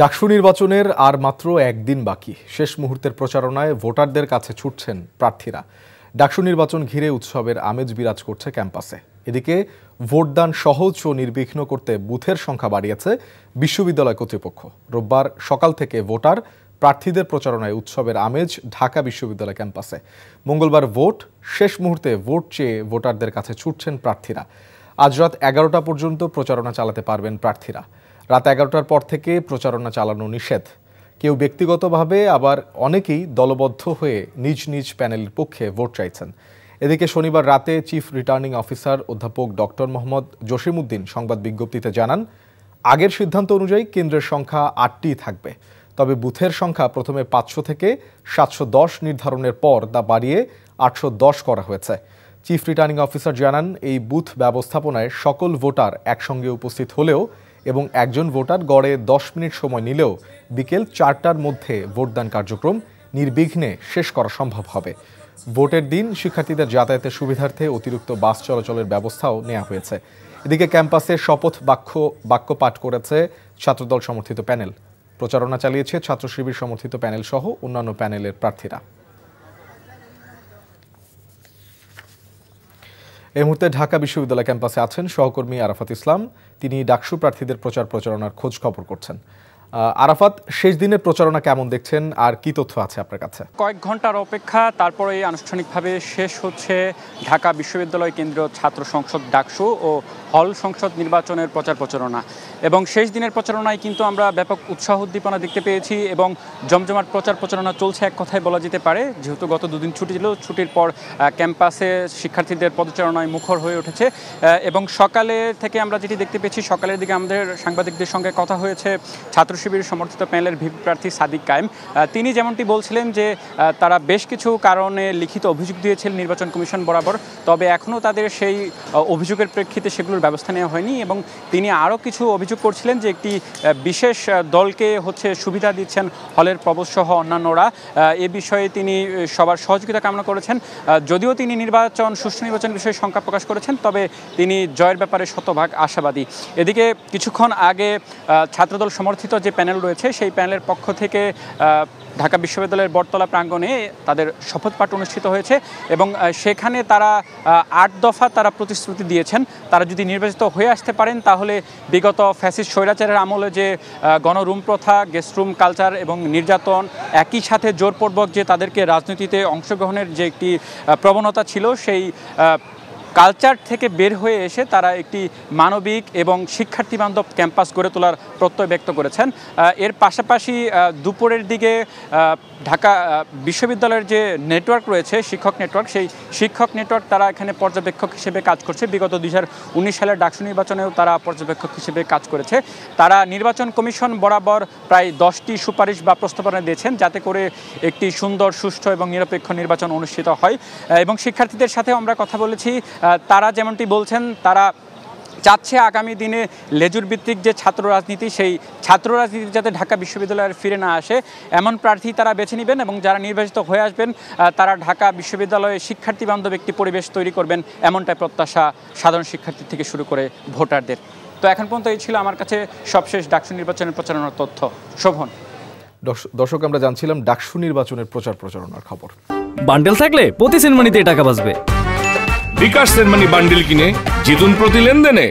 ডাকসু নির্বাচনের আর মাত্র একদিন বাকি। শেষ মুহূর্তের প্রচারণায় ভোটারদের কাছে ছুটছেন প্রার্থীরা। ডাকসু নির্বাচন ঘিরে উৎসবের আমেজ বিরাজ করছে ক্যাম্পাসে। এদিকে ভোটদান সহজ ও নির্বিঘ্ন করতে বুথের সংখ্যা বাড়িয়েছে বিশ্ববিদ্যালয় কর্তৃপক্ষ। রোববার সকাল থেকে ভোটার প্রার্থীদের প্রচারণায় উৎসবের আমেজ ঢাকা বিশ্ববিদ্যালয় ক্যাম্পাসে। মঙ্গলবার ভোট, শেষ মুহূর্তে ভোট চেয়ে ভোটারদের কাছে ছুটছেন প্রার্থীরা। আজ রাত 11টা পর্যন্ত প্রচারণা চালাতে পারবেন প্রার্থীরা। রাত 11টার পর থেকে প্রচারণা চালানো নিষেধ। কেউ ব্যক্তিগতভাবে, আবার অনেকেই দলবদ্ধ হয়ে নিজ নিজ প্যানেলের পক্ষে ভোট চাইছেন। এদিকে শনিবার রাতে চিফ রিটার্নিং অফিসার অধ্যাপক ডক্টর মোহাম্মদ জসিমউদ্দিন সংবাদ বিজ্ঞপ্তিতে জানান, আগের সিদ্ধান্ত অনুযায়ী কেন্দ্রের সংখ্যা 8টি থাকবে। তবে বুথের সংখ্যা প্রথমে 500 থেকে 710 নির্ধারণের পর তা বাড়িয়ে 810 করা হয়েছে। চিফ রিটার্নিং অফিসার জানান, এই বুথ ব্যবস্থাপনায় সকল ভোটার একসঙ্গে উপস্থিত হলেও এবং একজন ভোটার গড়ে 10 মিনিট সময় নিলেও বিকেল 4টার মধ্যে ভোটদান কার্যক্রম নির্বিঘ্নে শেষ করা সম্ভব হবে। ভোটের দিন শিক্ষার্থীদের যাতায়াতের সুবিধার্থে অতিরিক্ত বাস চলাচলের ব্যবস্থাও নেওয়া হয়েছে। এদিকে ক্যাম্পাসে শপথ বাক্য পাঠ করেছে ছাত্রদল সমর্থিত প্যানেল। প্রচারণা চালিয়েছে ছাত্র শিবির সমর্থিত প্যানেল সহ অন্যান্য প্যানেলের প্রার্থীরা। এই মুহূর্তে ঢাকা বিশ্ববিদ্যালয় ক্যাম্পাসে আছেন সহকর্মী আরাফাত ইসলাম। তিনি ডাকসু প্রার্থীদের প্রচারণার খোঁজ খবর করছেন। আরাফাত, শেষ দিনের প্রচারণা কেমন দেখছেন আর কি তথ্য আছে আপনার কাছে? কয়েক ঘন্টার অপেক্ষা, তারপরে আনুষ্ঠানিকভাবে শেষ হচ্ছে ঢাকা বিশ্ববিদ্যালয় কেন্দ্রীয় ছাত্র সংসদ ডাকসু ও হল সংসদ নির্বাচনের প্রচারণা। এবং শেষ দিনের প্রচারণায় কিন্তু আমরা ব্যাপক উৎসাহ উদ্দীপনা দেখতে পেয়েছি এবং জমজমাট প্রচারণা চলছে এক কথায় বলা যেতে পারে। যেহেতু গত দুদিন ছুটি ছিল, ছুটির পর ক্যাম্পাসে শিক্ষার্থীদের পদচারণায় মুখর হয়ে উঠেছে। এবং সকালে থেকে আমরা যেটি দেখতে পেয়েছি, সকালের দিকে আমাদের সাংবাদিকদের সঙ্গে কথা হয়েছে ছাত্র শিবির সমর্থিত প্যানেলের ভিপি প্রার্থী সাদিক কায়েম। তিনি যেমনটি বলছিলেন যে তারা বেশ কিছু কারণে লিখিত অভিযোগ দিয়েছিলেন নির্বাচন কমিশন বরাবর, তবে এখনও তাদের সেই অভিযোগের প্রেক্ষিতে সেগুলোর ব্যবস্থা নেওয়া হয়নি। এবং তিনি আরও কিছু অভিযোগ করছিলেন যে একটি বিশেষ দলকে সুবিধা দিচ্ছেন হলের প্রবোধসহ অন্যান্যরা। এ বিষয়ে তিনি সবার সহযোগিতা কামনা করেছেন। যদিও তিনি সুষ্ঠু নির্বাচন বিষয়ে শঙ্কা প্রকাশ করেছেন, তবে তিনি জয়ের ব্যাপারে শতভাগ আশাবাদী। এদিকে কিছুক্ষণ আগে ছাত্রদল সমর্থিত যে প্যানেল রয়েছে, সেই প্যানেলের পক্ষ থেকে ঢাকা বিশ্ববিদ্যালয়ের বটতলা প্রাঙ্গণে তাদের শপথ পাঠ অনুষ্ঠিত হয়েছে এবং সেখানে তারা 8 দফা তারা প্রতিশ্রুতি দিয়েছেন। তারা যদি নির্বাচিত হয়ে আসতে পারেন, তাহলে বিগত ফ্যাসিস্ট স্বৈরাচারের আমলে যে গণরুম প্রথা, গেস্ট রুম কালচার এবং নির্যাতন, একই সাথে জোরপূর্বক যে তাদেরকে রাজনীতিতে অংশগ্রহণের যে একটি প্রবণতা ছিল, সেই কালচার থেকে বের হয়ে এসে তারা একটি মানবিক এবং শিক্ষার্থী বান্ধব ক্যাম্পাস গড়ে তোলার প্রত্যয় ব্যক্ত করেছেন। এর পাশাপাশি দুপুরের দিকে ঢাকা বিশ্ববিদ্যালয়ের যে নেটওয়ার্ক রয়েছে, শিক্ষক নেটওয়ার্ক, সেই শিক্ষক নেটওয়ার্ক তারা এখানে পর্যবেক্ষক হিসেবে কাজ করছে। বিগত 2019 সালের ডাকসু নির্বাচনেও তারা পর্যবেক্ষক হিসেবে কাজ করেছে। তারা নির্বাচন কমিশন বরাবর প্রায় 10টি সুপারিশ বা প্রস্তাবনা দিয়েছেন, যাতে করে একটি সুন্দর, সুষ্ঠু এবং নিরপেক্ষ নির্বাচন অনুষ্ঠিত হয়। এবং শিক্ষার্থীদের সাথে আমরা কথা বলেছি, তারা যেমনটি বলছেন, তারা চাচ্ছে আগামী দিনে লেজুর ভিত্তিক যে ছাত্র রাজনীতি, সেই ছাত্র রাজনীতি যাতে ঢাকা বিশ্ববিদ্যালয়ের ফিরে না আসে, এমন প্রার্থী তারা বেছে নেবেন এবং যারা নির্বাচিত হয়ে আসবেন তারা ঢাকা বিশ্ববিদ্যালয়ে শিক্ষার্থী বান্ধব একটি পরিবেশ তৈরি করবেন, এমনটাই প্রত্যাশা সাধারণ শিক্ষার্থী থেকে শুরু করে ভোটারদের। তো এখন পর্যন্ত এই ছিল আমার কাছে সবশেষ ডাকসু নির্বাচনের প্রচারণার তথ্য। শোভন। দর্শক, আমরা জানছিলাম ডাকসু নির্বাচনের প্রচারণার খবর। বান্ডেল থাকলে প্রতি সেনমানিতে টাকা বাঁচবে। বিকাশ সেনমানি বান্ডেল কিনে জিতুন প্রতি লেনদেনে।